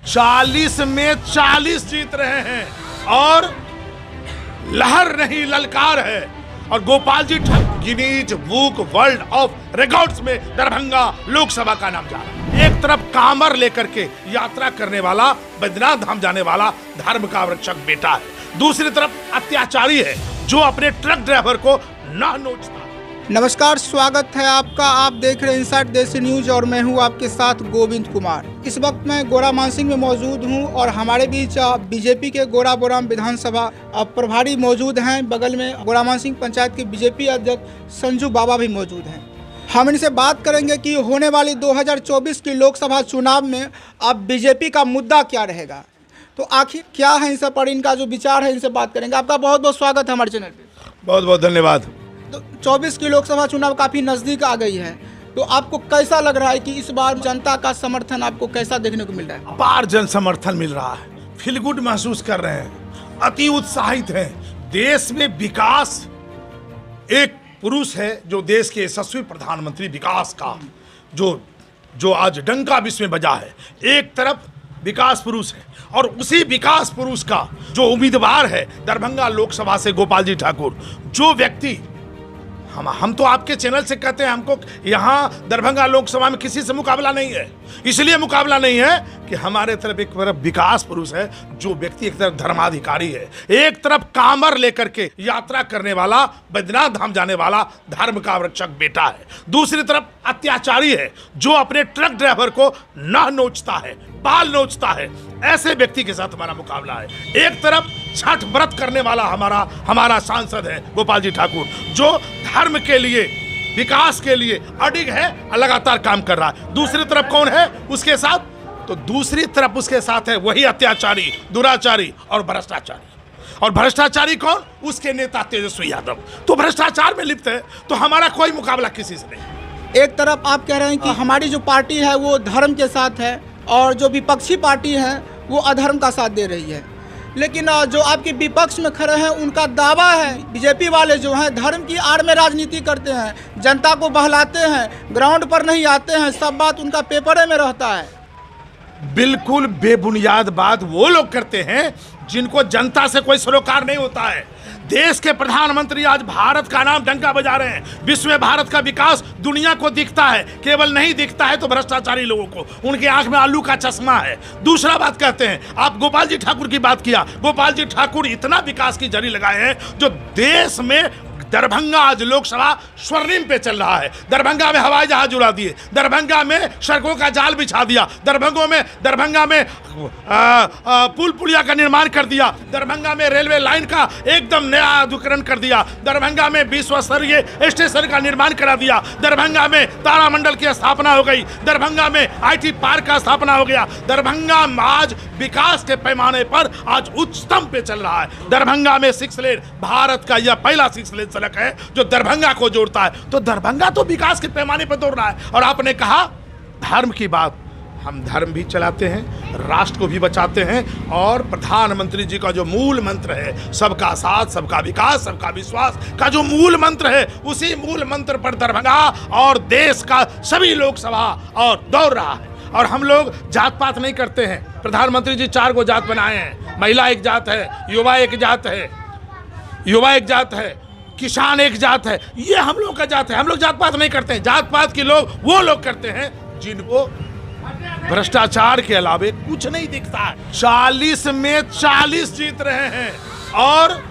40 में 40 जीत रहे हैं और लहर नहीं ललकार है। और Gopal ji Guinness book world of records में दरभंगा लोकसभा का नाम जा रहा है। एक तरफ कांवर लेकर के यात्रा करने वाला, बैद्यनाथ धाम जाने वाला धर्म का रक्षक बेटा है, दूसरी तरफ अत्याचारी है जो अपने ट्रक ड्राइवर को ना नोचता। नमस्कार, स्वागत है आपका। आप देख रहे हैं इनसाइड देसी न्यूज और मैं हूं आपके साथ गोविंद कुमार। इस वक्त मैं गोरा मानसिंह में मौजूद हूं और हमारे बीच बीजेपी के गोराबोराम विधानसभा प्रभारी मौजूद हैं। बगल में गोरा मानसिंह पंचायत के बीजेपी अध्यक्ष संजू बाबा भी मौजूद हैं। हम इनसे बात करेंगे कि होने वाली 2024 की लोकसभा चुनाव में अब बीजेपी का मुद्दा क्या रहेगा, तो आखिर क्या है इन सब पर इनका जो विचार है, इनसे बात करेंगे। आपका बहुत बहुत स्वागत है हमारे चैनल पे। बहुत बहुत धन्यवाद। तो 24 की लोकसभा चुनाव काफ़ी नज़दीक आ गई है, तो आपको कैसा लग रहा है कि इस बार जनता का समर्थन आपको कैसा देखने को मिल रहा है? अपार जन समर्थन मिल रहा है, फील गुड महसूस कर रहे हैं, अति उत्साहित हैं। देश में विकास, एक पुरुष है जो देश के यशस्वी प्रधानमंत्री विकास का जो आज डंका विश्व में बजा है। एक तरफ विकास पुरुष है और उसी विकास पुरुष का जो उम्मीदवार है दरभंगा लोकसभा से गोपाल जी ठाकुर, जो व्यक्ति हम तो आपके चैनल से कहते हैं हमको यहाँ दरभंगा लोकसभा में किसी से मुकाबला नहीं है। इसलिए मुकाबला नहीं है कि हमारे तरफ एक तरफ विकास पुरुष है, जो व्यक्ति एक तरफ धर्माधिकारी है, एक तरफ कांवर लेकर के यात्रा करने वाला, बैद्यनाथ धाम जाने वाला धर्म का रक्षक बेटा है, दूसरी तरफ अत्याचारी है जो अपने ट्रक ड्राइवर को ना नोचता है, बाल नोचता है। ऐसे व्यक्ति के साथ हमारा मुकाबला है। एक तरफ छठ व्रत करने वाला हमारा सांसद है गोपाल जी ठाकुर, जो धर्म के लिए, विकास के लिए अडिग है, लगातार काम कर रहा है। दूसरी तरफ कौन है उसके साथ? तो दूसरी तरफ उसके साथ है वही अत्याचारी, दुराचारी और भ्रष्टाचारी। और भ्रष्टाचारी कौन? उसके नेता तेजस्वी यादव। तो भ्रष्टाचार में लिप्त है, तो हमारा कोई मुकाबला किसी से नहीं। एक तरफ आप कह रहे हैं कि हमारी जो पार्टी है वो धर्म के साथ है और जो विपक्षी पार्टी है वो अधर्म का साथ दे रही है, लेकिन जो आपके विपक्ष में खड़े हैं उनका दावा है बीजेपी वाले जो हैं धर्म की आड़ में राजनीति करते हैं, जनता को बहलाते हैं, ग्राउंड पर नहीं आते हैं, सब बात उनका पेपरे में रहता है। बिल्कुल बेबुनियाद बात वो लोग करते हैं जिनको जनता से कोई सरोकार नहीं होता है। देश के प्रधानमंत्री आज भारत का नाम डंका बजा रहे हैं। विश्व में भारत का विकास दुनिया को दिखता है, केवल नहीं दिखता है तो भ्रष्टाचारी लोगों को, उनके आंख में आलू का चश्मा है। दूसरा बात कहते हैं, आप गोपाल जी ठाकुर की बात किया, गोपाल जी ठाकुर इतना विकास की जरी लगाए हैं जो देश में दरभंगा आज लोकसभा स्वर्णिम पे चल रहा है। दरभंगा में हवाई जहाज उड़ा दिए, दरभंगा में सड़कों का जाल बिछा दिया, दरभंगा में पुल पुलिया का निर्माण कर दिया, दरभंगा में रेलवे लाइन का एकदम नया आधुनिकीकरण कर दिया, दरभंगा में विश्व स्तरीय स्टेशन का निर्माण करा दिया, दरभंगा में तारामंडल की स्थापना हो गई, दरभंगा में IT पार्क का स्थापना हो गया। दरभंगा आज विकास के पैमाने पर आज उच्चतम पे चल रहा है। दरभंगा में 6 लेन, भारत का यह पहला 6 लेन सड़क है जो दरभंगा को जोड़ता है। तो दरभंगा तो विकास के पैमाने पर दौड़ रहा है। और आपने कहा धर्म की बात, हम धर्म भी चलाते हैं, राष्ट्र को भी बचाते हैं, और प्रधानमंत्री जी का जो मूल मंत्र है सबका साथ, सबका विकास, सबका विश्वास का जो मूल मंत्र है, उसी मूल मंत्र पर दरभंगा और देश का सभी लोकसभा और दौड़ रहा है। और हम लोग जात पात नहीं करते हैं। प्रधानमंत्री जी 4 जात बनाए हैं, महिला एक जात है, युवा एक जात है, किसान एक जात है, ये हम लोग का जात है। हम लोग जात पात नहीं करते हैं। जात पात के लोग वो लोग करते हैं जिनको भ्रष्टाचार के अलावे कुछ नहीं दिखता है। 40 में 40 जीत रहे हैं और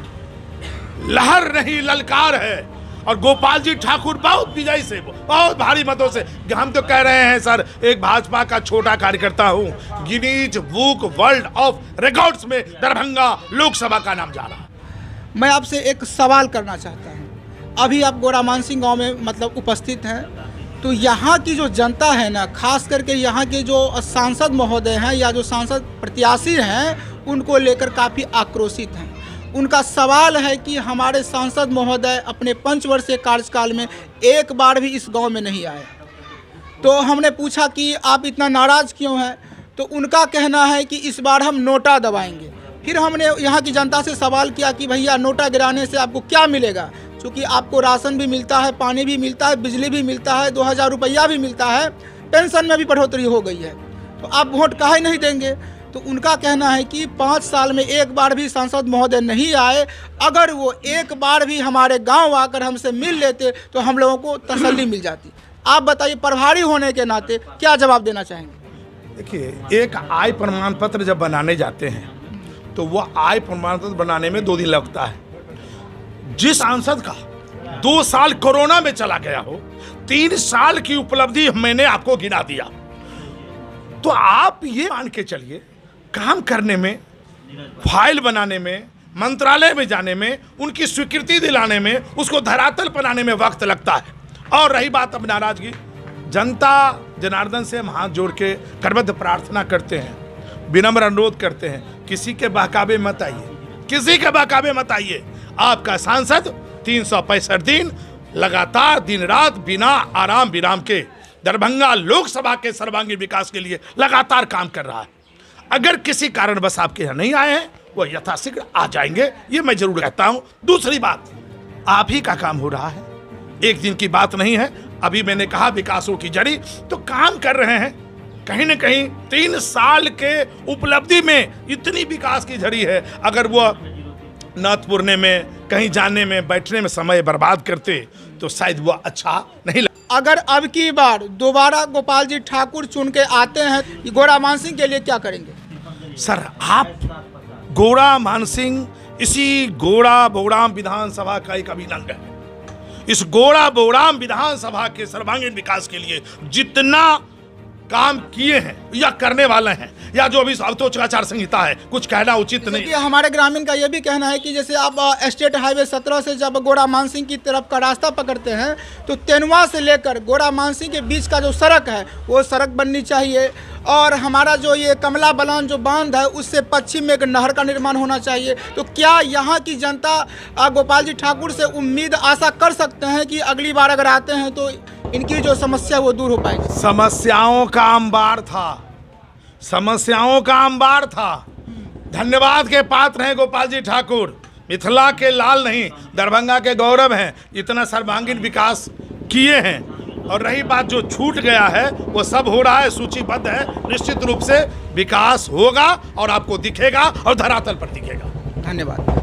लहर नहीं ललकार है। और गोपाल जी ठाकुर बहुत विजयी से, बहुत भारी मतों से, हम तो कह रहे हैं सर, एक भाजपा का छोटा कार्यकर्ता हूं, Guinness book world of records में दरभंगा लोकसभा का नाम जा रहा है। मैं आपसे एक सवाल करना चाहता हूँ। अभी आप गोरा मानसिंह गाँव में मतलब उपस्थित हैं, तो यहाँ की जो जनता है ना, खास करके यहाँ के जो सांसद महोदय हैं या जो सांसद प्रत्याशी हैं, उनको लेकर काफ़ी आक्रोशित हैं। उनका सवाल है कि हमारे सांसद महोदय अपने 5 वर्षीय कार्यकाल में एक बार भी इस गांव में नहीं आए। तो हमने पूछा कि आप इतना नाराज़ क्यों हैं, तो उनका कहना है कि इस बार हम नोटा दबाएंगे। फिर हमने यहाँ की जनता से सवाल किया कि भैया नोटा गिराने से आपको क्या मिलेगा, क्योंकि आपको राशन भी मिलता है, पानी भी मिलता है, बिजली भी मिलता है, 2000 रुपया भी मिलता है, पेंशन में भी बढ़ोतरी हो गई है, तो आप वोट काहे नहीं देंगे? तो उनका कहना है कि 5 साल में एक बार भी सांसद महोदय नहीं आए, अगर वो एक बार भी हमारे गांव आकर हमसे मिल लेते तो हम लोगों को तसल्ली मिल जाती। आप बताइए, प्रभारी होने के नाते क्या जवाब देना चाहेंगे? देखिए, एक आय प्रमाण पत्र जब बनाने जाते हैं तो वो आय प्रमाण पत्र बनाने में 2 दिन लगता है। जिस सांसद का 2 साल कोरोना में चला गया हो, 3 साल की उपलब्धि मैंने आपको गिना दिया, तो आप ये मान के चलिए काम करने में, फाइल बनाने में, मंत्रालय में जाने में, उनकी स्वीकृति दिलाने में, उसको धरातल बनाने में वक्त लगता है। और रही बात अब नाराजगी, जनता जनार्दन से हम हाथ जोड़ के करबद्ध प्रार्थना करते हैं, विनम्र अनुरोध करते हैं, किसी के बहकावे मत आइए, किसी के बहकावे मत आइए। आपका सांसद 365 दिन लगातार दिन रात बिना आराम विराम के दरभंगा लोकसभा के सर्वांगीण विकास के लिए लगातार काम कर रहा है। अगर किसी कारणवश आपके यहाँ नहीं आए हैं, वो यथाशीघ्र आ जाएंगे, ये मैं जरूर कहता हूं। दूसरी बात, आप ही का काम हो रहा है, एक दिन की बात नहीं है। अभी मैंने कहा विकासों की जड़ी, तो काम कर रहे हैं। कहीं न कहीं 3 साल के उपलब्धि में इतनी विकास की झड़ी है। अगर वो नाथपुरने में, कहीं जाने में, बैठने में समय बर्बाद करते तो शायद वो अच्छा नहीं लगता। अगर अब की बार दोबारा गोपाल जी ठाकुर चुन के आते हैं, गोरा मान सिंह के लिए क्या करेंगे? सर, आप गोरा मान सिंह इसी गोरा बोड़ाम विधानसभा का एक अभिनंग है। इस गोरा बोड़ाम विधानसभा के सर्वांगीण विकास के लिए जितना काम किए हैं या करने वाले हैं, या जो अभी अब तो आचार संहिता है, कुछ कहना उचित नहीं। हमारे ग्रामीण का यह भी कहना है कि जैसे आप स्टेट हाईवे 17 से जब गोरा मान सिंह की तरफ का रास्ता पकड़ते हैं तो तेनुआ से लेकर गोरा मान सिंह के बीच का जो सड़क है वो सड़क बननी चाहिए, और हमारा जो ये कमला बलान जो बांध है उससे पश्चिम में एक नहर का निर्माण होना चाहिए। तो क्या यहाँ की जनता गोपाल जी ठाकुर से उम्मीद आशा कर सकते हैं कि अगली बार अगर आते हैं तो इनकी जो समस्या वो दूर हो पाएगी? समस्याओं का अंबार था, समस्याओं का अंबार था। धन्यवाद के पात्र हैं गोपाल जी ठाकुर, मिथिला के लाल नहीं, दरभंगा के गौरव हैं, इतना सर्वांगीण विकास किए हैं। और रही बात जो छूट गया है, वो सब हो रहा है, सूचीबद्ध है। निश्चित रूप से विकास होगा और आपको दिखेगा और धरातल पर दिखेगा। धन्यवाद।